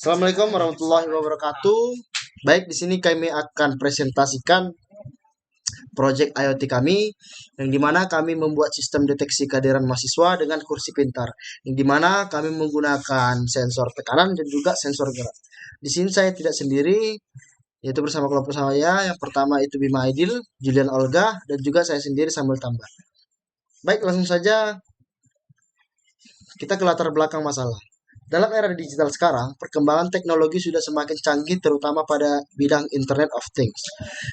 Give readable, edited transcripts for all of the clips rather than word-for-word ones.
Assalamualaikum warahmatullahi wabarakatuh. Baik, di sini kami akan presentasikan proyek IoT kami, yang dimana kami membuat sistem deteksi kehadiran mahasiswa dengan kursi pintar, yang dimana kami menggunakan sensor tekanan dan juga sensor gerak. Di sini saya tidak sendiri, yaitu bersama kelompok saya. Yang pertama itu Bima Aidil, Julian Olga, dan juga saya sendiri Samuel Tambah. Baik, langsung saja kita ke latar belakang masalah. Dalam era digital sekarang, perkembangan teknologi sudah semakin canggih terutama pada bidang Internet of Things.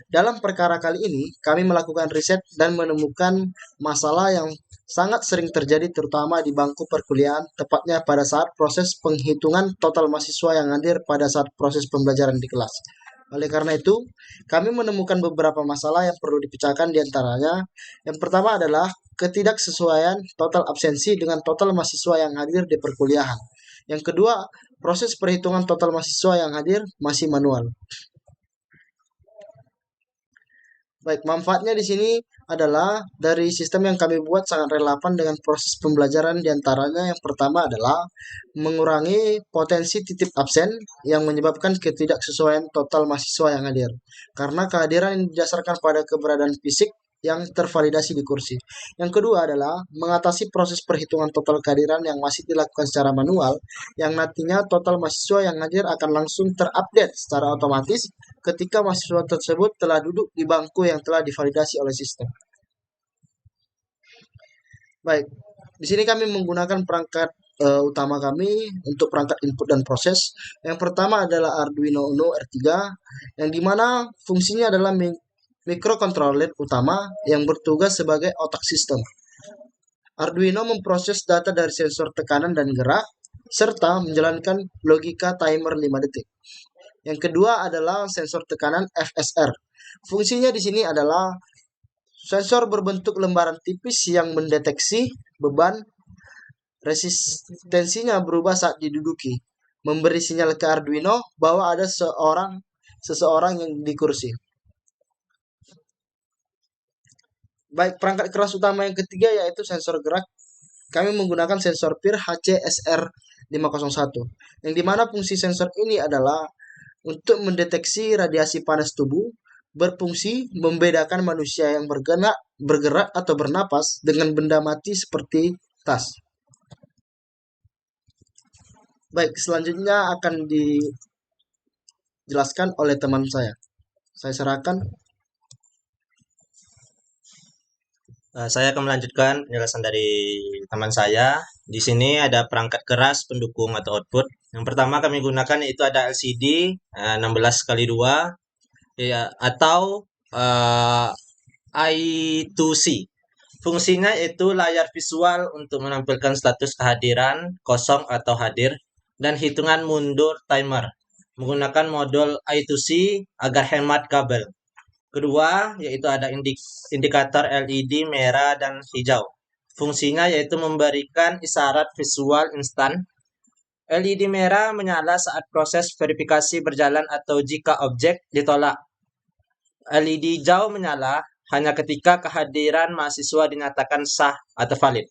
Dalam perkara kali ini, kami melakukan riset dan menemukan masalah yang sangat sering terjadi terutama di bangku perkuliahan, tepatnya pada saat proses penghitungan total mahasiswa yang hadir pada saat proses pembelajaran di kelas. Oleh karena itu, kami menemukan beberapa masalah yang perlu dipecahkan di antaranya. Yang pertama adalah ketidaksesuaian total absensi dengan total mahasiswa yang hadir di perkuliahan. Yang kedua, proses perhitungan total mahasiswa yang hadir masih manual. Baik, manfaatnya di sini adalah dari sistem yang kami buat sangat relevan dengan proses pembelajaran. Di antaranya yang pertama adalah mengurangi potensi titip absen yang menyebabkan ketidaksesuaian total mahasiswa yang hadir. Karena kehadiran yang didasarkan pada keberadaan fisik yang tervalidasi di kursi. Yang kedua adalah mengatasi proses perhitungan total kehadiran yang masih dilakukan secara manual, yang nantinya total mahasiswa yang hadir akan langsung terupdate secara otomatis ketika mahasiswa tersebut telah duduk di bangku yang telah divalidasi oleh sistem. Baik, di sini kami menggunakan perangkat utama kami untuk perangkat input dan proses. Yang pertama adalah Arduino Uno R3, yang dimana fungsinya adalah microcontroller utama yang bertugas sebagai otak sistem. Arduino memproses data dari sensor tekanan dan gerak, serta menjalankan logika timer 5 detik. Yang kedua adalah sensor tekanan FSR. Fungsinya di sini adalah sensor berbentuk lembaran tipis yang mendeteksi beban. Resistensinya berubah saat diduduki, memberi sinyal ke Arduino bahwa ada seseorang yang di kursi. Baik, perangkat keras utama yang ketiga yaitu sensor gerak. Kami menggunakan sensor PIR HCSR501, yang dimana fungsi sensor ini adalah untuk mendeteksi radiasi panas tubuh, berfungsi membedakan manusia yang bergerak atau bernapas dengan benda mati seperti tas. Baik, selanjutnya akan dijelaskan oleh teman saya. Saya serahkan. Saya akan melanjutkan penjelasan dari teman saya. Di sini ada perangkat keras pendukung atau output. Yang pertama kami gunakan itu ada LCD 16x2 ya, atau I2C. Fungsinya itu layar visual untuk menampilkan status kehadiran, kosong atau hadir, dan hitungan mundur timer menggunakan modul I2C agar hemat kabel. Kedua, yaitu ada indikator LED merah dan hijau. Fungsinya yaitu memberikan isyarat visual instan. LED merah menyala saat proses verifikasi berjalan atau jika objek ditolak. LED hijau menyala hanya ketika kehadiran mahasiswa dinyatakan sah atau valid.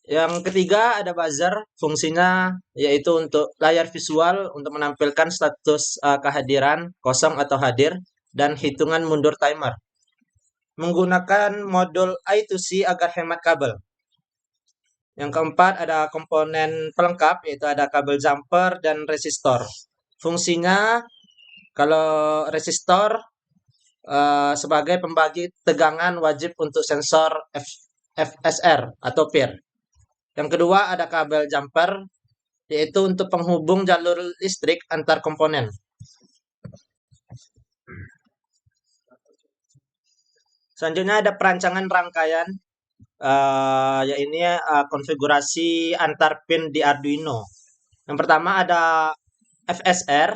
Yang ketiga ada buzzer, fungsinya yaitu untuk layar visual untuk menampilkan status kehadiran, kosong atau hadir, dan hitungan mundur timer. Menggunakan modul I2C agar hemat kabel. Yang keempat ada komponen pelengkap yaitu ada kabel jumper dan resistor. Fungsinya kalau resistor sebagai pembagi tegangan wajib untuk sensor FSR atau PIR. Yang kedua ada kabel jumper, yaitu untuk penghubung jalur listrik antar komponen. Selanjutnya ada perancangan rangkaian, yaitu konfigurasi antar pin di Arduino. Yang pertama ada FSR,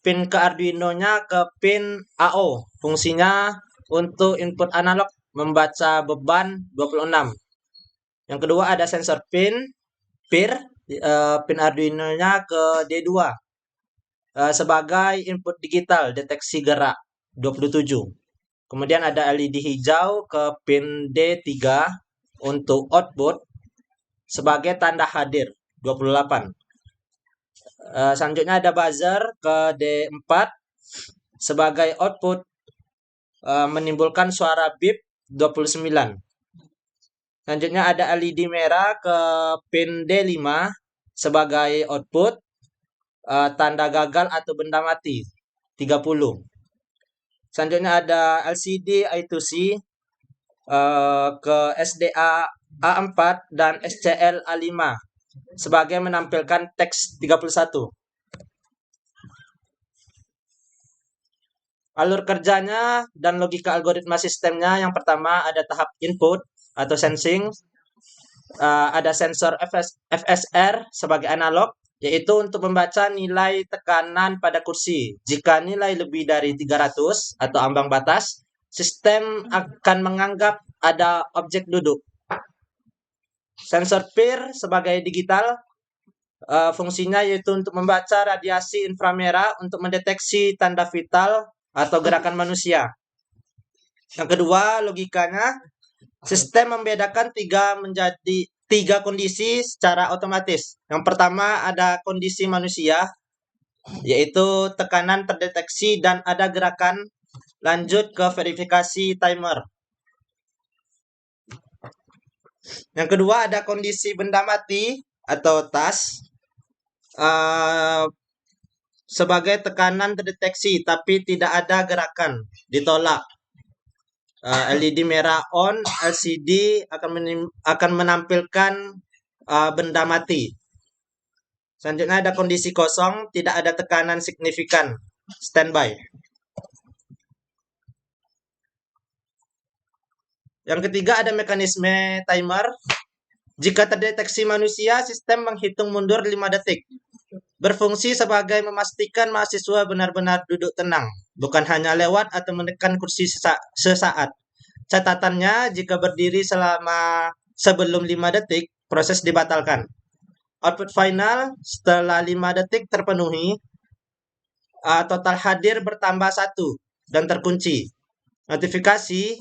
pin ke Arduino-nya ke pin AO. Fungsinya untuk input analog membaca beban 26. Yang kedua ada sensor pin PIR, pin Arduino-nya ke D2 sebagai input digital deteksi gerak 27. Kemudian ada LED hijau ke pin D3 untuk output sebagai tanda hadir 28. Selanjutnya ada buzzer ke D4 sebagai output menimbulkan suara beep 29. Selanjutnya ada LED merah ke pin D5 sebagai output tanda gagal atau benda mati 30. Selanjutnya ada LCD I2C ke SDA A4 dan SCL A5 sebagai menampilkan teks 31. Alur kerjanya dan logika algoritma sistemnya, yang pertama ada tahap input atau sensing, ada sensor FSR sebagai analog, yaitu untuk membaca nilai tekanan pada kursi. Jika nilai lebih dari 300 atau ambang batas, sistem akan menganggap ada objek duduk. Sensor PIR sebagai digital, fungsinya yaitu untuk membaca radiasi inframerah untuk mendeteksi tanda vital atau gerakan manusia. Yang kedua, logikanya, sistem membedakan tiga kondisi secara otomatis. Yang pertama ada kondisi manusia, yaitu tekanan terdeteksi dan ada gerakan. Lanjut ke verifikasi timer. Yang kedua ada kondisi benda mati atau task, sebagai tekanan terdeteksi tapi tidak ada gerakan, ditolak. LED merah on, LCD akan menampilkan benda mati. Selanjutnya ada kondisi kosong, tidak ada tekanan signifikan, standby. Yang ketiga ada mekanisme timer. Jika terdeteksi manusia, sistem menghitung mundur 5 detik. Berfungsi sebagai memastikan mahasiswa benar-benar duduk tenang, bukan hanya lewat atau menekan kursi sesaat. Catatannya, jika berdiri sebelum 5 detik, proses dibatalkan. Output final, setelah 5 detik terpenuhi, total hadir bertambah 1 dan terkunci. Notifikasi,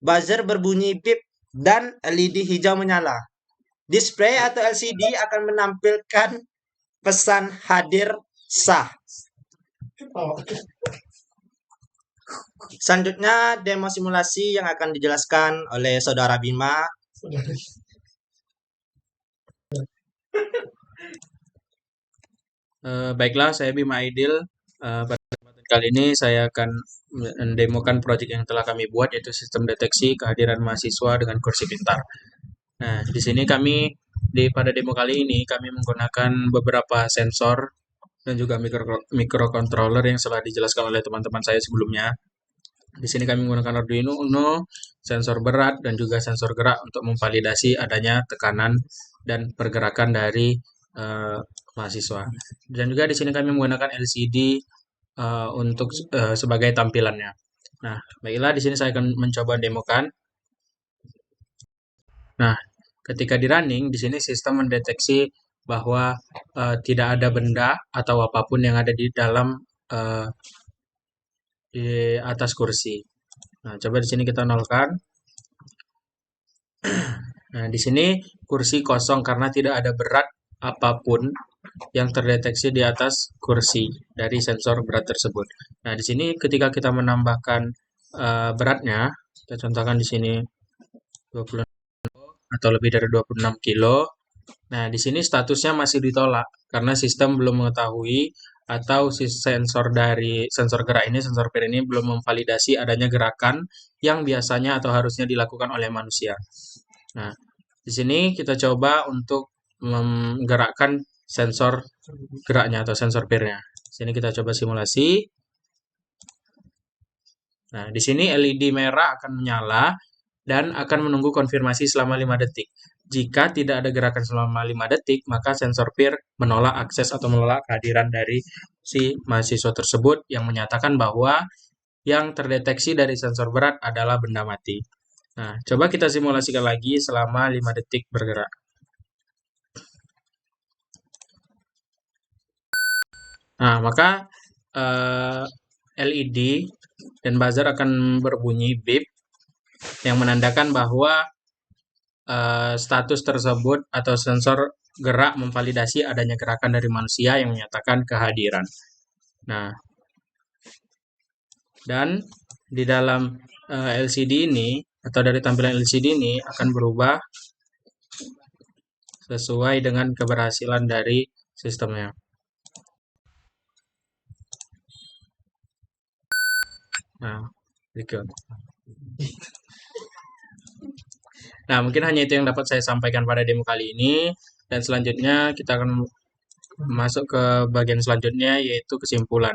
buzzer berbunyi beep, dan LED hijau menyala. Display atau LCD akan menampilkan pesan hadir sah. Selanjutnya demo simulasi yang akan dijelaskan oleh Saudara Bima. Baiklah, saya Bima Aidil. Pada kesempatan kali ini saya akan mendemokan proyek yang telah kami buat, yaitu sistem deteksi kehadiran mahasiswa dengan kursi pintar. Nah, di sini pada demo kali ini kami menggunakan beberapa sensor dan juga microcontroller yang telah dijelaskan oleh teman-teman saya sebelumnya. Di sini kami menggunakan Arduino Uno, sensor berat dan juga sensor gerak untuk memvalidasi adanya tekanan dan pergerakan dari mahasiswa. Dan juga di sini kami menggunakan LCD untuk sebagai tampilannya. Nah, baiklah, di sini saya akan mencoba demokan. Nah, ketika di running, di sini sistem mendeteksi bahwa tidak ada benda atau apapun yang ada di dalam di atas kursi. Nah, coba di sini kita nolkan. Nah, di sini kursi kosong karena tidak ada berat apapun yang terdeteksi di atas kursi dari sensor berat tersebut. Nah, di sini ketika kita menambahkan beratnya, kita contohkan di sini 20 atau lebih dari 26 kilo. Nah, di sini statusnya masih ditolak karena sistem belum mengetahui atau sensor gerak ini, sensor PIR ini belum memvalidasi adanya gerakan yang biasanya atau harusnya dilakukan oleh manusia. Nah, di sini kita coba untuk menggerakkan sensor geraknya atau sensor PIR-nya. Sini kita coba simulasi. Nah, di sini LED merah akan menyala dan akan menunggu konfirmasi selama 5 detik. Jika tidak ada gerakan selama 5 detik, maka sensor PIR menolak akses atau menolak kehadiran dari si mahasiswa tersebut yang menyatakan bahwa yang terdeteksi dari sensor berat adalah benda mati. Nah, coba kita simulasikan lagi selama 5 detik bergerak. Nah, maka LED dan buzzer akan berbunyi beep yang menandakan bahwa status tersebut atau sensor gerak memvalidasi adanya gerakan dari manusia yang menyatakan kehadiran. Nah, dan di dalam LCD ini atau dari tampilan LCD ini akan berubah sesuai dengan keberhasilan dari sistemnya. Nah, berikut. Nah, mungkin hanya itu yang dapat saya sampaikan pada demo kali ini. Dan selanjutnya kita akan masuk ke bagian selanjutnya, yaitu kesimpulan.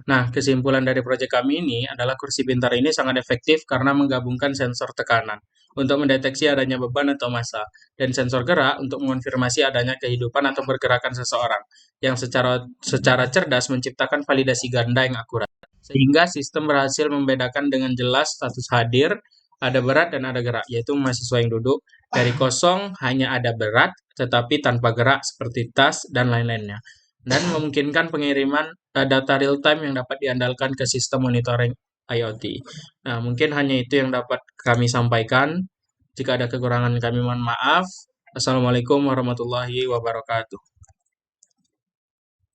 Nah, kesimpulan dari proyek kami ini adalah kursi pintar ini sangat efektif karena menggabungkan sensor tekanan untuk mendeteksi adanya beban atau massa, dan sensor gerak untuk mengonfirmasi adanya kehidupan atau pergerakan seseorang, yang secara cerdas menciptakan validasi ganda yang akurat. Sehingga sistem berhasil membedakan dengan jelas status hadir, ada berat dan ada gerak, yaitu mahasiswa yang duduk. Dari kosong hanya ada berat, tetapi tanpa gerak seperti tas dan lain-lainnya. Dan memungkinkan pengiriman data real-time yang dapat diandalkan ke sistem monitoring IoT. Nah, mungkin hanya itu yang dapat kami sampaikan. Jika ada kekurangan kami mohon maaf. Assalamualaikum warahmatullahi wabarakatuh.